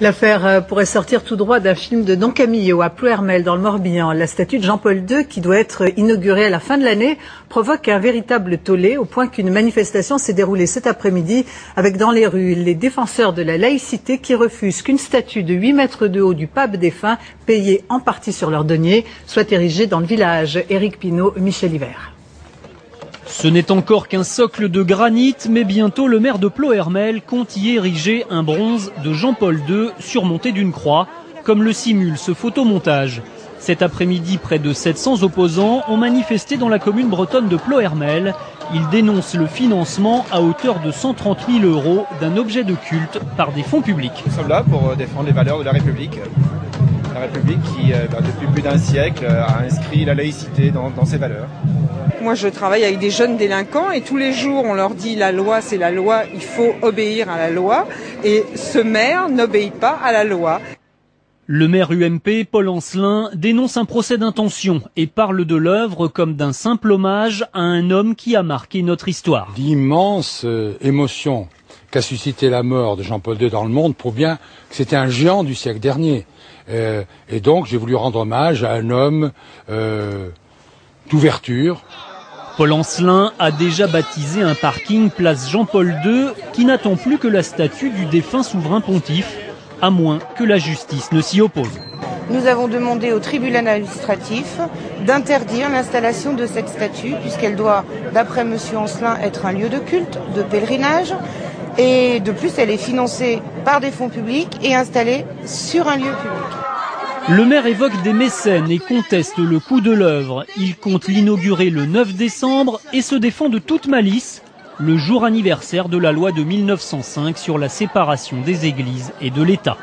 L'affaire pourrait sortir tout droit d'un film de Don Camillo à Ploërmel dans le Morbihan. La statue de Jean-Paul II, qui doit être inaugurée à la fin de l'année, provoque un véritable tollé au point qu'une manifestation s'est déroulée cet après-midi avec dans les rues les défenseurs de la laïcité qui refusent qu'une statue de 8 mètres de haut du pape défunt, payée en partie sur leur denier, soit érigée dans le village. Éric Pinault, Michel Hiver. Ce n'est encore qu'un socle de granit, mais bientôt le maire de Ploërmel compte y ériger un bronze de Jean-Paul II surmonté d'une croix, comme le simule ce photomontage. Cet après-midi, près de 700 opposants ont manifesté dans la commune bretonne de Ploërmel. Ils dénoncent le financement à hauteur de 130 000 € d'un objet de culte par des fonds publics. Nous sommes là pour défendre les valeurs de la République. La République qui, depuis plus d'un siècle, a inscrit la laïcité dans ses valeurs. Moi, je travaille avec des jeunes délinquants et tous les jours, on leur dit la loi, c'est la loi, il faut obéir à la loi. Et ce maire n'obéit pas à la loi. Le maire UMP, Paul Ancelin, dénonce un procès d'intention et parle de l'œuvre comme d'un simple hommage à un homme qui a marqué notre histoire. L'immense émotion qu'a suscité la mort de Jean-Paul II dans le monde prouve bien que c'était un géant du siècle dernier. Et donc, j'ai voulu rendre hommage à un homme d'ouverture. Paul Ancelin a déjà baptisé un parking place Jean-Paul II qui n'attend plus que la statue du défunt souverain pontife, à moins que la justice ne s'y oppose. Nous avons demandé au tribunal administratif d'interdire l'installation de cette statue puisqu'elle doit, d'après M. Ancelin, être un lieu de culte, de pèlerinage. Et de plus, elle est financée par des fonds publics et installée sur un lieu public. Le maire évoque des mécènes et conteste le coût de l'œuvre. Il compte l'inaugurer le 9 décembre et se défend de toute malice, le jour anniversaire de la loi de 1905 sur la séparation des églises et de l'État.